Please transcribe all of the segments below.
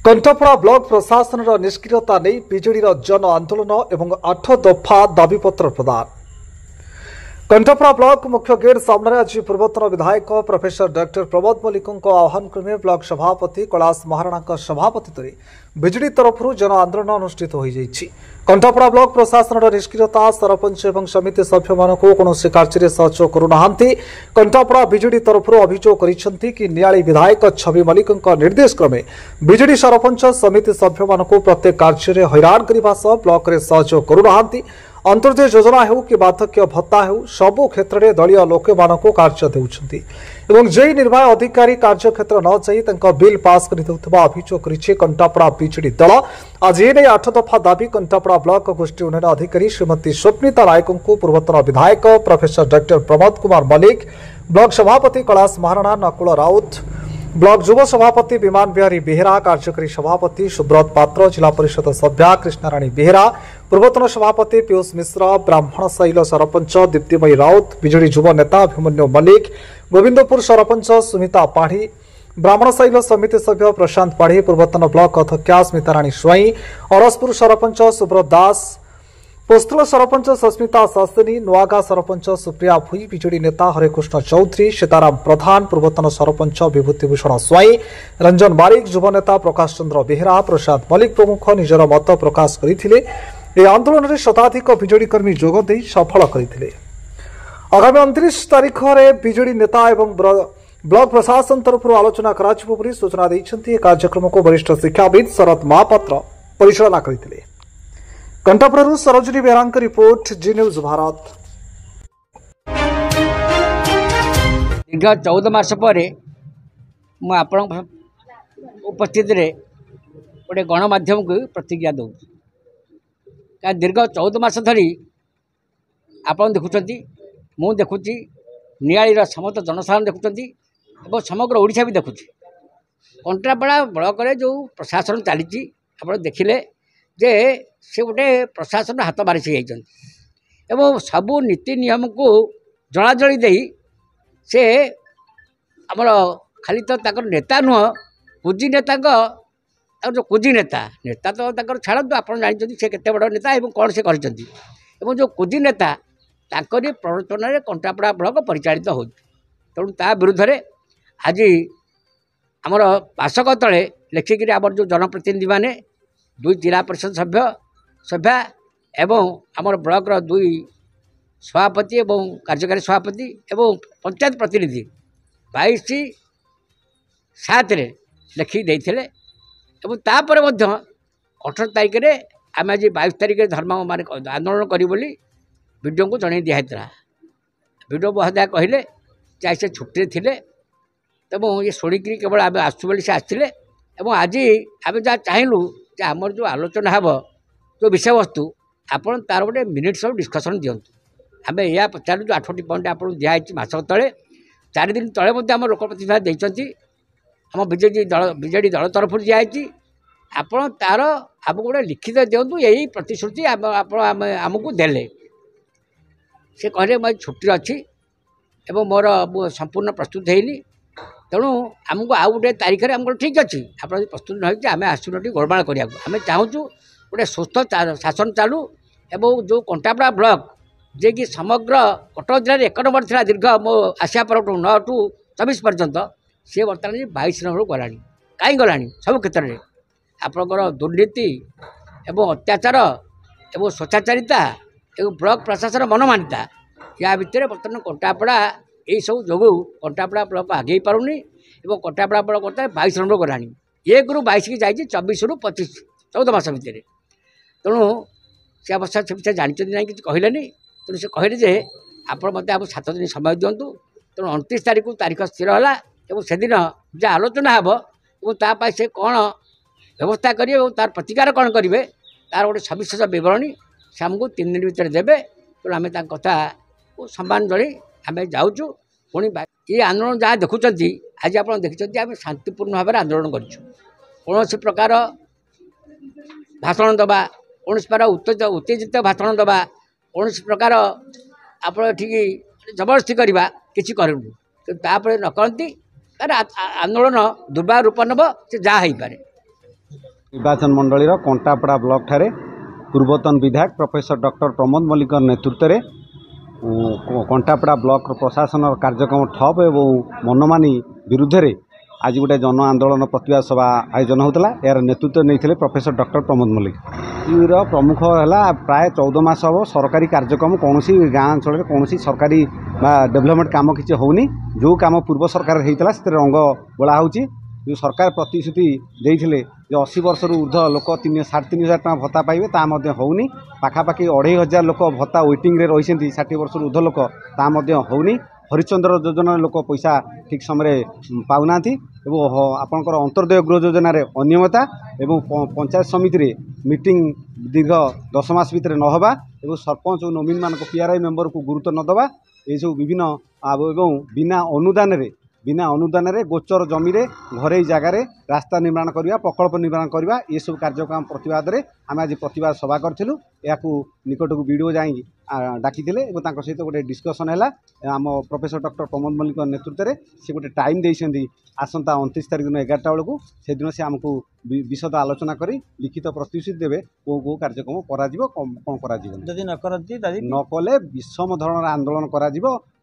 कंठापड़ा block प्रशासन निष्क्रियता नहीं बीजेडी जन आंदोलन और 8 दफा दाबीपत्र प्रदान। कंठापड़ा ब्लॉक मुख्य गेट सामने आज पूर्वतन विधायक प्रोफेसर डॉक्टर प्रमोद मल्लिक आह्वान क्रमे ब्लॉक सभापति कैलाश महाराणा सभापति बीजेडी तरफ जन आंदोलन अनुष्ठित हो जाइछि। कंठापड़ा ब्लॉक प्रशासन निष्क्रियता सरपंच और समिति सभ्य मानक कौन कार्य सहयोग करूना। कंठापड़ा बीजेडी तरफ अभियोग करिसेंति कि नियाली विधायक छवि मल्लिक निर्देश क्रमे बीजेडी सरपंच समिति सभ्य मानक प्रत्येक कार्य हैरान करने सह ब्लॉक रे सहयोग करूना। अंतर्जय योजना हो कि बार्धक्य भत्ता हो सबु क्षेत्र में दलीय लोक मान कार्य देउछंती एवं जे निर्वाह अधिकारी कार्य क्षेत्र न जाई बिल पास कर अभियोग करिछि कंठापड़ा बीजेडी दल। आज एने 8 दफा दाबी कंठापड़ा ब्लॉक गोष्ठी उन्नयन अधिकारी श्रीमती स्वप्निता नायक को पूर्वतन विधायक professor doctor Pramod Kumar Mallik, block सभापति कैलाश महाराणा, नकुल राउत, ब्लॉक युव सभापति विमान बिहारी बेहेरा, कार्यकारी सभापति सुब्रत पात्र, जिला परिषद सभ्या कृष्णाराणी बेहेरा, पूर्वतन सभापति पीयूष मिश्र, ब्राह्मणशैल सरपंच दीप्तिमयी राउत, बीजेडी युव नेता अभिमन्यु मल्लिक, गोविंदपुर सरपंच सुमिता पाढ़ी, ब्राह्मणशैल समिति सभ्य प्रशांत पाढ़ी, पूर्वतन ब्लॉक अध्यक्षा स्मिताराणी स्वाई, अरसपुर सरपंच सुब्रत दास, पोस्तल सरपंच सस्मिता शास्त्री, नुआगा सरपंच सुप्रिया भुई, बीजेडी नेता हरेकृष्ण चौधरी, सीताराम प्रधान, पूर्वतन सरपंच विभूतिभूषण स्वाई, रंजन बारिक, युव नेता प्रकाश चंद्र बेहेरा, प्रशांत मल्लिक प्रमुख निजर मत प्रकाश करते आंदोलन में शताधिक बीजेडी कर्मी जोगदे सफल करते। आगामी 29 तारीख में बीजेडी नेता एवं ब्लॉक प्रशासन तरफ आलोचना कर सूचना देते। कार्यक्रम को वरिष्ठ शिक्षाविद शरद महापात्र परिचालना करते। कंठापड़ा सरोजिनी बेहरा रिपोर्ट, जी न्यूज भारत। दीर्घ 14 मास पर उपस्थित गोटे गणमाध्यम को प्रतिज्ञा दूँ। दीर्घ 14 मास धरी आप देखुं मु देखुची नियालीर समस्त जनसाधारण देखुं और समग्र ओडिशा भी देखुची कंठापड़ा ब्लॉक रे जो प्रशासन चली आप देखिले जे से गोटे प्रशासन हाथ मारी एवं सबू नीति नियम को जलाजली दे से आमर खाली तो नेता नुह कुजी नेता जो कुजी नेता नेता तो छाड़ू आप जानते से केते बड़ नेता और कौन से कर जो कुजी नेता ताकरी प्रवर्तन में कंठापड़ा ब्लॉक परिचालित हो तेणु ता विरुद्ध में आज आमर पाशक तले लिखिकी आम जो जनप्रतिनिधि माने 2 जिला परिषद सभ्या एवं आमर ब्लॉक 2 सभापति एवं कार्यकारी सभापति एवं पंचायत प्रतिनिधि 22/7 लिखि देते और तापर 18 तारीख में आम आज 22 तारीख धर्म मान आंदोलन करी वीडियो को जन दिखाई वीडियो महोदय कहले चाहे से छुट्टी थे तब ये शुणिक केवल आम आसू से आसते आज आम जहाँ चाहलु आमर जो आलोचना हे जो विषय वस्तु आपड़ तार गोटे मिनिट्स ऑफ डिस्कशन दिंतु आम यह पचारू जो 8टी पॉइंट आप दिखाई मसक तले 4 दिन तले आम लोक प्रतिनिधि देती आम बीजेडी दल तरफ दिखाई आपड़ तार आमको गोटे लिखित दिंतु यही प्रतिश्रुति आमको देले से कहले मैं छुट्टी अच्छी एवं मोर संपूर्ण प्रस्तुत है तेणु आमको आउ गोटे तारीख में आमको ठीक अच्छी आप प्रस्तुत न आम आसुन गोलमाल करा आम चाहूँ गोटे सुस्थ शासन चालू एवं जो कंठापड़ा ब्लॉक जे कि समग्र कटक जिले में 1 नंबर था दीर्घ मो आसिया पर 9 टू 24 पर्यंत सी बर्तमान 22 नंबर गला कहीं गला सब क्षेत्र में आपंकर दुर्नीति एवं अत्याचार एवं स्वच्छाचारिता एवं ब्लॉक प्रशासन मनमानिता या भितर बर्तमान कंठापड़ा यही सब जो कंठापड़ा ब्लॉक आगे पारुनी और कंठापड़ा ब्लॉक बर्तमान 22 नंबर गला 1 ରୁ 22 की जाइए 24 ରୁ 25 14 मास भितर तेणु से अवश्य से विषय जानते ना कि कहले तेणु से कहले जे आप मत 7 दिन समय दिंतु तेणु 29 तारीख को तारीख स्थिर है और से दिन जहाँ आलोचना हे से कौन व्यवस्था करेंगे और तार प्रतिकार कौन करेंगे तार गोटे सविशेष बरणी से आमको 3 दिन भितर देवे तेणु आम कथा सम्मान जन आम जाऊँ पुणी ये आंदोलन जहाँ देखुं आज आप देखते आम शांतिपूर्ण भाव में आंदोलन कौन प्रकार भाषण दबा कौन प्रकार उत्तेजित भाषण दबा कौन प्रकार आप जबरदस्ती करवा किसी करूँ तापर न करती आंदोलन दुर्बल रूप नब से जहाँ हो पारे। निर्वाचन मंडल कंटापड़ा ब्लॉक ठारे पूर्वतन विधायक प्रोफेसर डॉक्टर प्रमोद मल्लिक नेतृत्व में कंटापड़ा ब्लॉक प्रशासन कार्यक्रम ठप एवं मनमानी विरुद्ध रे आज गोटे जन आंदोलन प्रतिवाद सभा आयोजन होता यार नेतृत्व नहीं प्रोफेसर डॉक्टर प्रमोद मल्लिक प्रमुख है प्राय 14 मास हम सरकारी कार्यक्रम कौन गाँ अंचल कौन सरकारी डेवलपमेंट काम किसी होनी जो काम पूर्व सरकार होता से रंग बोला हो जो सरकार प्रतिश्रुति देते 80 वर्ष ऊर्ध लोक 3,500 टका भत्ता पाइबे ता होनी पाखापाखि 2,500 लोक भत्ता वेटिंग रे रही 60 वर्ष ऊर्ध लोक ता होनी हरिचंद्र योजना लोक पैसा ठीक समय पाऊना आपंकर अंतर्दय गृह योजन अनियमितता एवं पंचायत समिति रे मीटिंग दीर्घ 10 मास भितर नहबा एवं सरपंच और नोमिन मान पीआरआई मेंबर को गुरुत्व नदबा ये सब विभिन्न एवं बिना अनुदान रे गोचर जमी रे घरे जगार रास्ता निर्माण करवा प्रकल्प निर्माण करवा ये सब कार्यक्रम प्रतिवाद रे आम आज प्रतिवाद सभा करूँ या निकट को वीडियो जा डाकी सहित गोटे डिस्कसन है आम प्रोफेसर डॉक्टर प्रमोद मल्लिक नेतृत्व में सी गोटे टाइम देते आसंता 29 तारीख दिन 11टा बेलू से दिन से आमको विशद आलोचना करी लिखित प्रतिश्रुति देवे कौ कार्यक्रम कौन कर नकले विषम धरण आंदोलन कर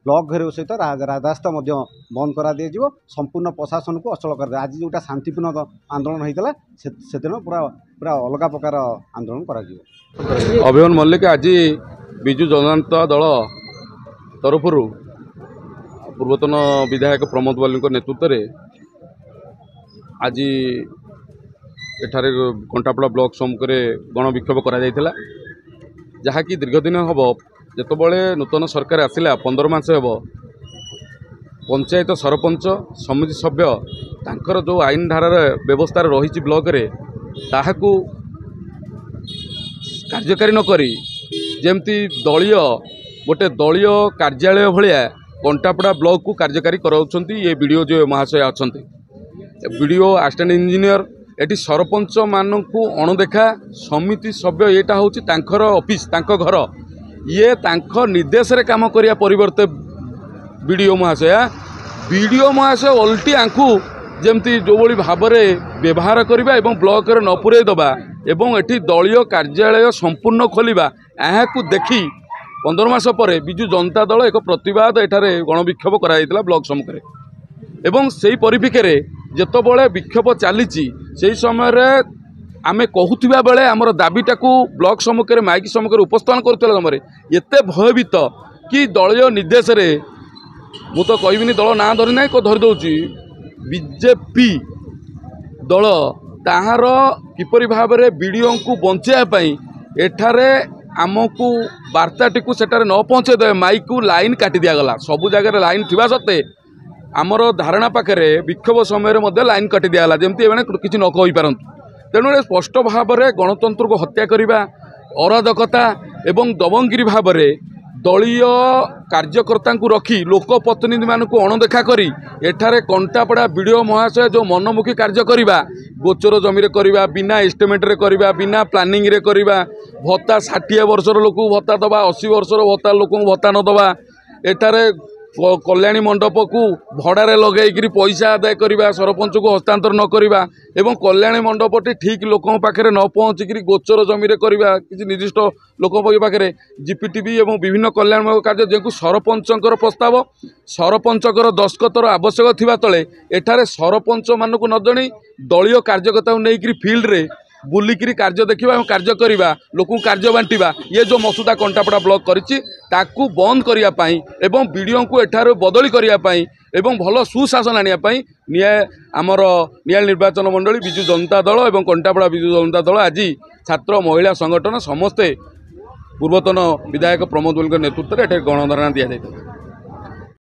ब्लॉक घेर सहित राजरास्ता बंद कर दिया संपूर्ण प्रशासन को अचल कर आज जोटा शांतिपूर्ण आंदोलन होता से दिन पूरा पूरा अलग प्रकार आंदोलन कर अभिमन मल्लिक आज विजु जनता दल तरफ पूर्वतन विधायक प्रमोद मल्लिक नेतृत्व में आज एठारे कंटापड़ा ब्लॉक सम्मुख गण विक्षोभ करा जहाँकि दीर्घ दिन हम जितेबाला नूतन सरकार आसला 15 मास हम पंचायत सरपंच समिति सभ्य तांकर जो आईन धारार व्यवस्था रही ब्लॉक रे ताहाकू कार्यकारी नकरी जेमती दलीय गोटे दलीय कार्यालय भाया कंटापड़ा ब्लॉक को कार्यकारी कराउछंती ये वीडियो जो महाशय अच्छा video assistant engineer eighty sarpanch मानू अणदेखा समिति सभ्य येटा हूँ तांकर ऑफिस तांको घर ये तांको निर्देश रे काम करिया परिवर्ते वीडियो महाशय ओल्टी आंकु जेमती जो भली भाव व्यवहार करबा एवं ब्लॉक रे न पुरे दबा एवं एटी दलीय कार्यालय संपूर्ण खोलिबा एहाकू देखी 15 मास पर विजु जनता दल एक प्रतिवाद एठारे गणविक्षोभ कराइतला ब्लॉक सम्मुख एवं सेही परिप्रेक्षी जेतबळे विक्षोभ चलीची सेही समय रे आमे कहूथिबा बेले हमर दाबीटाकू ब्लॉक सम्मुख रे माइक सम्मुख रे उपस्थापन करथला समय एते भयभीत कि दलीय निर्देश रे मु तो कहबिनी दल ना धरि नै को धरि दउची बीजेपी दल ताहार किपरि भाव रे वीडियो को बंचाया पई एठारे आमको वार्ताटी को सेटारे न पहुँचे दे माइक को लाइन काटी दिया गला सबु जगह लाइन थिबा सत्ते आमर धारणा पाखे विक्षोभ समय लाइन काटी दिगला जमती किसी न कही पारतु तेणु स्पष्ट भाव में गणतंत्र को हत्या करने अराजकता एवं दबंगिरी भाव में दलीय कार्यकर्ता को रखी लोकप्रतिनिधि मान को अणदेखा करी एठारे कंटापड़ा वीडियो महाशय जो मनमुखी कार्य करवा गोचर जमी करवा बिना एस्टिमेट रे करवा बिना प्लानिंग रे करवा भत्ता 60 वर्षर लोक भत्ता दबा 80 वर्षर भत्ता लोक भत्ता न दबा एठारे कल्याणी मंडप को भड़ारे लगे पैसा आदाय करवा सरपंच को हस्तांतर न करवा एवं कल्याणी मंडपटी ठीक लोक पाखे न पहुँचिक गोचर जमी करवा किसी निर्दिष्ट लोक पाखे जीपीटीवी एवं विभिन्न कल्याण कार्य जो सरपंचर प्रस्ताव सरपंचर दस्खतर आवश्यक थिबा तले एठारे सरपंच मानक न जणी दलीय कार्यकर्ता नहीं फिल्ड रे बुलिकी कार्य देखा और कार्य करवा लोक कार्य बांटा ये जो मसुदा कंटापड़ा ब्लॉक करिछि ताकू बंद करने एवं वीडियो को एठार बदली करने एवं भल सुशासन आने आमर नियाल निर्वाचन मंडली विजु जनता दल और कंटापड़ा विजु जनता दल आज छात्र महिला संगठन समस्ते पूर्वतन विधायक प्रमोद मल्लिक नेतृत्व में गणधारणा दि जाता।